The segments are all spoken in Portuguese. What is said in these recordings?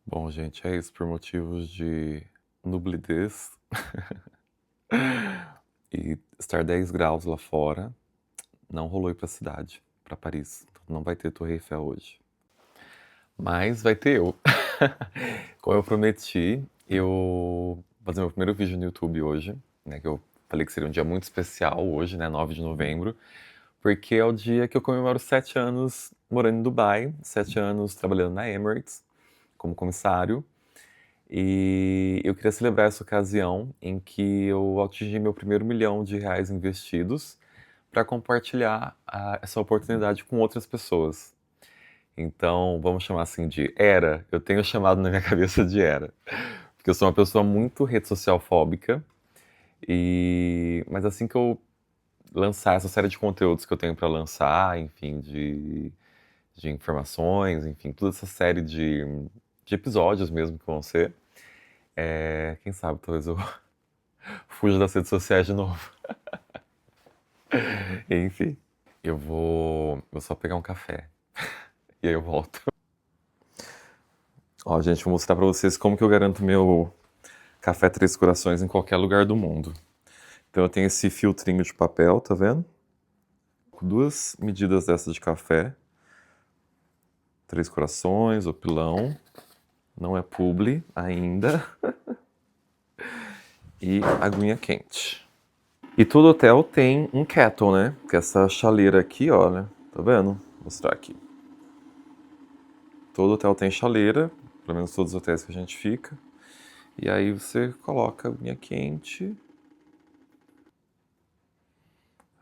Bom, gente, é isso. Por motivos de nubidez e estar 10 graus lá fora, não rolou ir pra cidade, pra Paris. Então não vai ter Torre Eiffel hoje. Mas vai ter eu. Como eu prometi, eu vou fazer meu primeiro vídeo no YouTube hoje, né? Que eu falei que seria um dia muito especial hoje, né? 9 de novembro. Porque é o dia que eu comemoro 7 anos morando em Dubai, 7 anos trabalhando na Emirates como comissário. E eu queria celebrar essa ocasião em que eu atingi meu primeiro R$ 1 milhão investidos para compartilhar essa oportunidade com outras pessoas. Então, vamos chamar assim de era. Eu tenho chamado na minha cabeça de era. Porque eu sou uma pessoa muito rede social fóbica. Mas assim que eu lançar essa série de conteúdos que eu tenho para lançar, enfim, de informações, enfim, toda essa série de episódios mesmo que vão ser, quem sabe talvez eu fuja das redes sociais de novo. Enfim, vou só pegar um café e aí eu volto. Ó, gente, vou mostrar pra vocês como que eu garanto meu café Três Corações em qualquer lugar do mundo. Então eu tenho esse filtrinho de papel, tá vendo? Com 2 medidas dessas de café. Três Corações, Opilão. Não é publi ainda. E aguinha quente. E todo hotel tem um kettle, né? Que é essa chaleira aqui, olha. Tá vendo? Vou mostrar aqui. Todo hotel tem chaleira, pelo menos todos os hotéis que a gente fica. E aí você coloca a aguinha quente.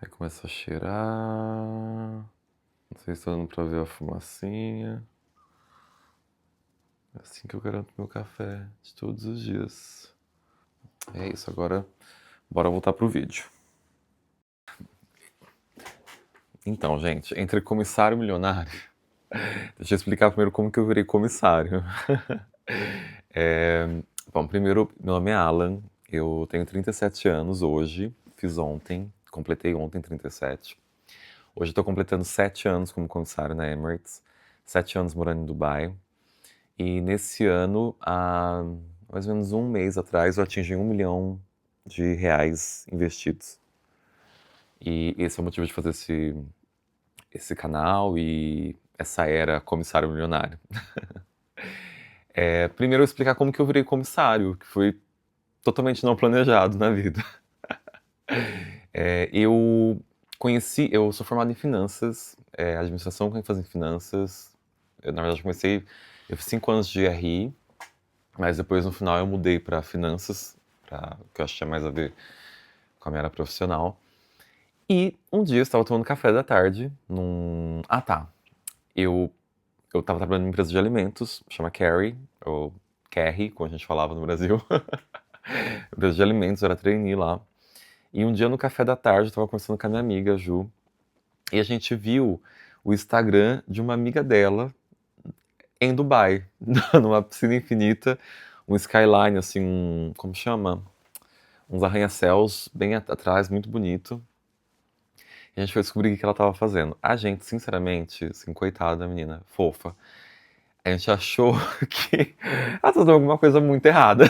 Aí começa a cheirar. Não sei se tá dando pra ver a fumacinha. É assim que eu garanto meu café de todos os dias. É isso, agora bora voltar pro vídeo. Então, gente, entre comissário e milionário, deixa eu explicar primeiro como que eu virei comissário. Bom, primeiro, meu nome é Alan, eu tenho 37 anos hoje, fiz ontem, completei ontem 37. Hoje eu tô completando 7 anos como comissário na Emirates, 7 anos morando em Dubai. E nesse ano, há mais ou menos um mês atrás, eu atingi R$ 1 milhão investidos. E esse é o motivo de fazer esse canal e essa era comissário milionário. Primeiro eu vou explicar como que eu virei comissário, que foi totalmente não planejado na vida. Eu sou formado em finanças, administração com ênfase em finanças. Na verdade, eu fiz 5 anos de RI, mas depois no final eu mudei para finanças, que eu acho que tinha mais a ver com a minha área profissional. E um dia eu estava tomando café da tarde num. Ah, tá. Eu estava trabalhando em uma empresa de alimentos, chama Carrie, ou Carrie, como a gente falava no Brasil. Empresa de alimentos, eu era trainee lá. E um dia no café da tarde, eu estava conversando com a minha amiga, a Ju, e a gente viu o Instagram de uma amiga dela em Dubai, numa piscina infinita, um skyline, assim, como chama? Uns arranha-céus bem atrás, muito bonito. E a gente foi descobrir o que ela estava fazendo. A gente, sinceramente, assim, coitada da menina, fofa, a gente achou que ela estava fazendo alguma coisa muito errada.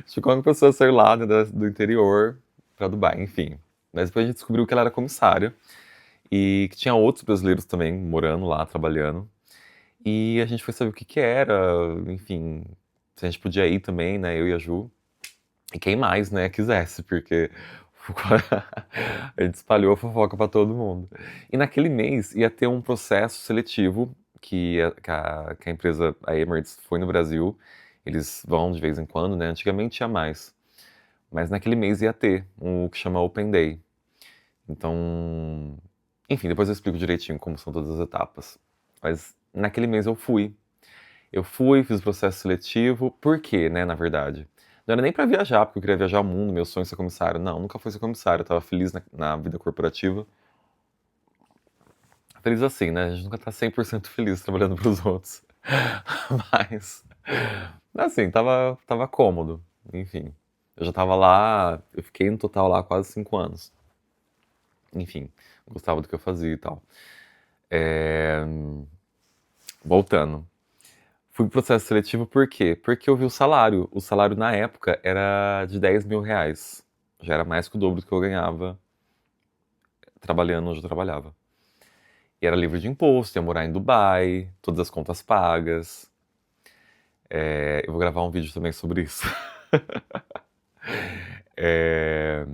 Acho que uma pessoa saiu lá, né, do interior pra Dubai, enfim. Mas depois a gente descobriu que ela era comissária e que tinha outros brasileiros também morando lá, trabalhando. E a gente foi saber o que que era, enfim, se a gente podia ir também, né, eu e a Ju. E quem mais, né, quisesse, porque a gente espalhou a fofoca pra todo mundo. E naquele mês ia ter um processo seletivo que a empresa, a Emirates, foi no Brasil. Eles vão de vez em quando, né? Antigamente tinha mais. Mas naquele mês ia ter o que chama Open Day. Então, enfim, depois eu explico direitinho como são todas as etapas. Mas naquele mês eu fui. Eu fui, fiz o processo seletivo. Por quê, né, na verdade? Não era nem pra viajar, porque eu queria viajar o mundo, meu sonho é ser comissário. Não, nunca fui ser comissário. Eu tava feliz na vida corporativa. Feliz assim, né? A gente nunca tá 100% feliz trabalhando pros outros. Mas, assim, tava cômodo. Enfim, eu já tava lá, eu fiquei no total lá quase 5 anos. Enfim, gostava do que eu fazia e tal. É, Voltando. Fui pro processo seletivo por quê? Porque eu vi o salário. O salário na época era de 10 mil reais. Já era mais que o dobro do que eu ganhava trabalhando onde eu trabalhava. E era livre de imposto, ia morar em Dubai, todas as contas pagas. Eu vou gravar um vídeo também sobre isso. É,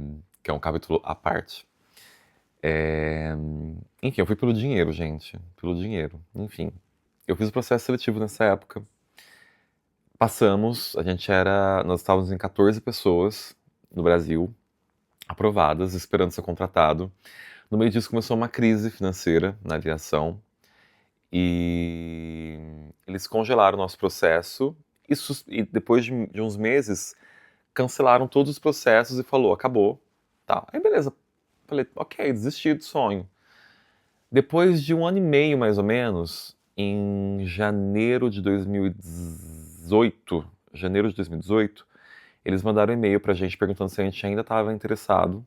que é um capítulo à parte. Enfim, eu fui pelo dinheiro, gente. Pelo dinheiro. Enfim. Eu fiz o processo seletivo nessa época. Passamos, nós estávamos em 14 pessoas no Brasil, aprovadas, esperando ser contratado. No meio disso começou uma crise financeira na aviação e eles congelaram o nosso processo e depois de uns meses cancelaram todos os processos e falou, acabou. Tá. Aí beleza. Falei, ok, desisti do sonho. Depois de 1 ano e meio, mais ou menos, em janeiro de 2018, eles mandaram um e-mail pra gente perguntando se a gente ainda estava interessado.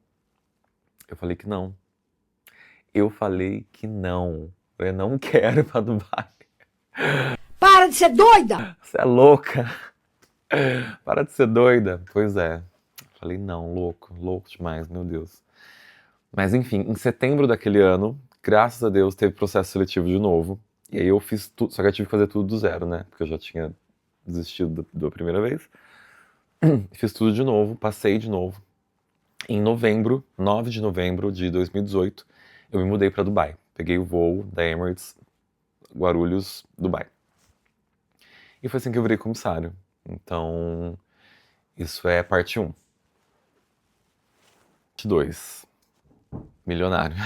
Eu falei que não. Eu falei que não. Eu não quero ir pra Dubai. Para de ser doida! Você é louca? Para de ser doida. Pois é. Falei, não, louco, louco demais, meu Deus. Mas enfim, em setembro daquele ano, graças a Deus, teve processo seletivo de novo. E aí eu fiz tudo, só que eu tive que fazer tudo do zero, né? Porque eu já tinha desistido da primeira vez. Fiz tudo de novo, passei de novo. Em novembro, 9 de novembro de 2018, eu me mudei para Dubai. Peguei o voo da Emirates, Guarulhos, Dubai. E foi assim que eu virei comissário. Então, isso é parte 1. Parte 2. Milionário.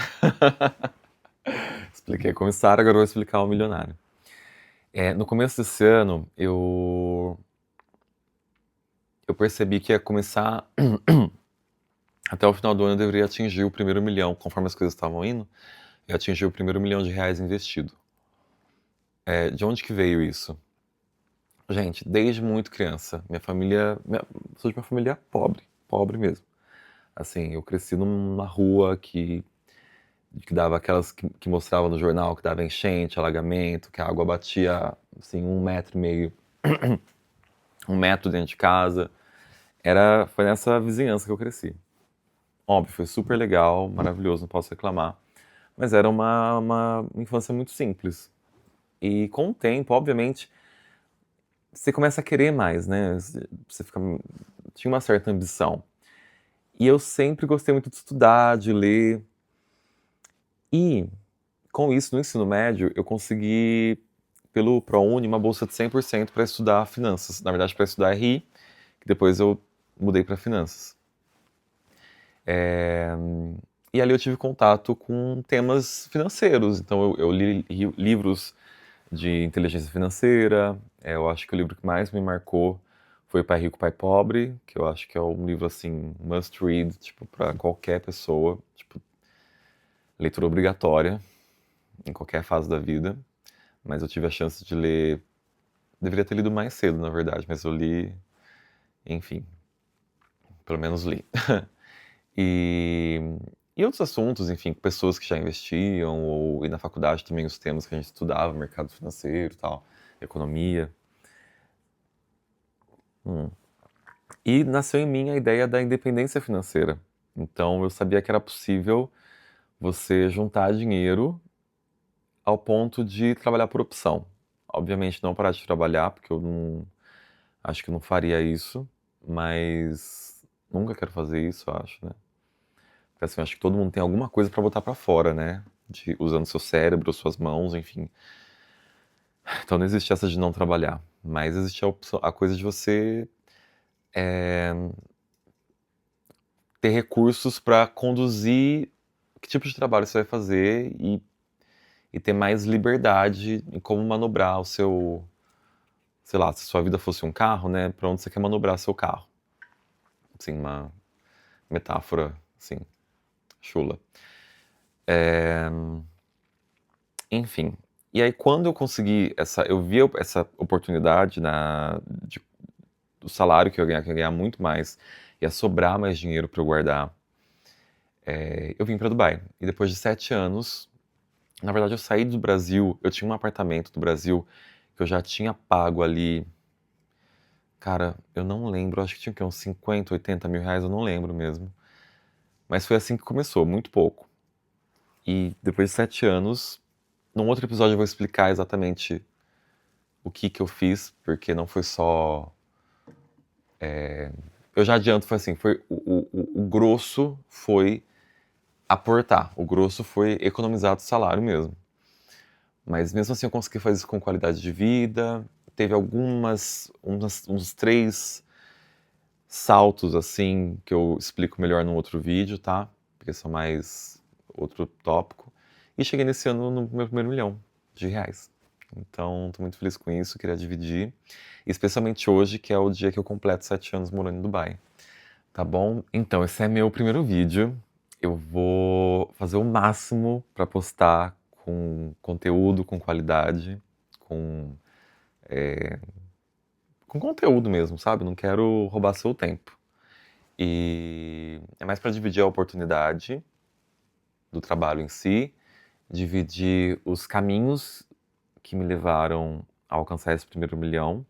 Expliquei comissário, agora eu vou explicar o milionário. No começo desse ano, eu percebi que ia começar... Até o final do ano eu deveria atingir o primeiro milhão, conforme as coisas estavam indo, eu atingi o primeiro milhão de reais investido. De onde que veio isso? Gente, desde muito criança. Sou de uma família pobre, pobre mesmo. Assim, eu cresci numa rua que dava aquelas que mostrava no jornal que dava enchente, alagamento, que a água batia assim 1,5 metro, 1 metro dentro de casa. Foi nessa vizinhança que eu cresci. Óbvio, foi super legal, maravilhoso, não posso reclamar. Mas era uma infância muito simples. E com o tempo, obviamente, você começa a querer mais, né? Tinha uma certa ambição. E eu sempre gostei muito de estudar, de ler. E com isso, no ensino médio, eu consegui, pelo ProUni, uma bolsa de 100% para estudar finanças. Na verdade, para estudar RI, que depois eu mudei para finanças. E ali eu tive contato com temas financeiros. Então eu li livros de inteligência financeira. Eu acho que o livro que mais me marcou foi Pai Rico, Pai Pobre, que eu acho que é um livro assim must read, tipo, para qualquer pessoa, tipo, leitura obrigatória em qualquer fase da vida. Mas eu tive a chance de ler, deveria ter lido mais cedo, na verdade, mas eu li, enfim, pelo menos li. E outros assuntos, enfim, pessoas que já investiam, e na faculdade também os temas que a gente estudava, mercado financeiro e tal, economia. E nasceu em mim a ideia da independência financeira. Então eu sabia que era possível você juntar dinheiro ao ponto de trabalhar por opção. Obviamente não parar de trabalhar, porque eu não acho que eu não faria isso, mas nunca quero fazer isso, eu acho, né? Porque assim, eu acho que todo mundo tem alguma coisa para botar para fora, né? Usando seu cérebro, suas mãos, enfim. Então não existe essa de não trabalhar, mas existe a coisa de você ter recursos para conduzir que tipo de trabalho você vai fazer e ter mais liberdade em como manobrar o seu, sei lá, se sua vida fosse um carro, né? Para onde você quer manobrar seu carro. Assim, uma metáfora, assim, chula. Enfim. E aí quando eu consegui eu vi essa oportunidade do salário que eu ia ganhar muito mais, ia sobrar mais dinheiro para eu guardar. Eu vim para Dubai. E depois de 7 anos, na verdade eu saí do Brasil, eu tinha um apartamento do Brasil que eu já tinha pago ali, cara, eu não lembro, acho que tinha o quê? Uns 50, 80 mil reais, eu não lembro mesmo. Mas foi assim que começou, muito pouco. E depois de 7 anos, num outro episódio eu vou explicar exatamente o que eu fiz, porque não foi só... Eu já adianto, foi assim, foi o grosso foi aportar, o grosso foi economizar do salário mesmo. Mas mesmo assim eu consegui fazer isso com qualidade de vida, teve uns 3 saltos assim, que eu explico melhor num outro vídeo, tá? Porque são mais outro tópico. E cheguei nesse ano no meu primeiro milhão de reais. Então, tô muito feliz com isso, queria dividir. Especialmente hoje, que é o dia que eu completo 7 anos morando em Dubai. Tá bom? Então, esse é meu primeiro vídeo. Eu vou fazer o máximo para postar com conteúdo, com qualidade, com, com conteúdo mesmo, sabe? Não quero roubar seu tempo. E é mais para dividir a oportunidade do trabalho em si, dividir os caminhos que me levaram a alcançar esse primeiro milhão.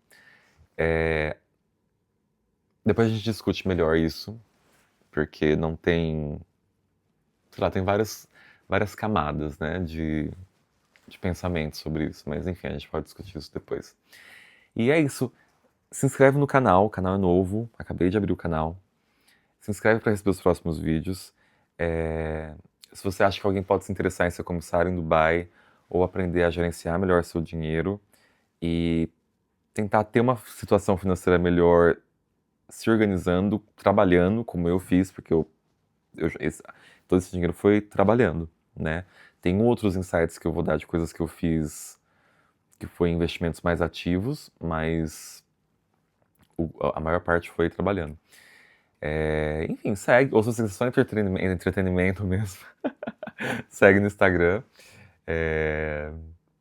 Depois a gente discute melhor isso, porque não tem, sei lá, tem várias camadas, né, de pensamento sobre isso, mas enfim, a gente pode discutir isso depois. E é isso. Se inscreve no canal, o canal é novo, acabei de abrir o canal. Se inscreve para receber os próximos vídeos. Se você acha que alguém pode se interessar em ser comissário em Dubai ou aprender a gerenciar melhor seu dinheiro e tentar ter uma situação financeira melhor se organizando, trabalhando, como eu fiz, porque todo esse dinheiro foi trabalhando, né? Tem outros insights que eu vou dar de coisas que eu fiz, que foi investimentos mais ativos, mas a maior parte foi trabalhando. Enfim, segue, ou se você só entretenimento mesmo, segue no Instagram.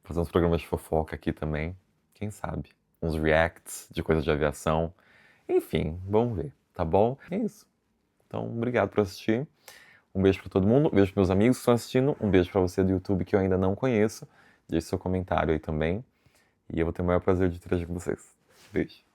Fazer uns programas de fofoca aqui também, quem sabe? Uns reacts de coisas de aviação. Enfim, vamos ver, tá bom? É isso. Então, obrigado por assistir. Um beijo pra todo mundo, um beijo pros meus amigos que estão assistindo, um beijo pra você do YouTube que eu ainda não conheço. Deixe seu comentário aí também. E eu vou ter o maior prazer de interagir com vocês. Beijo.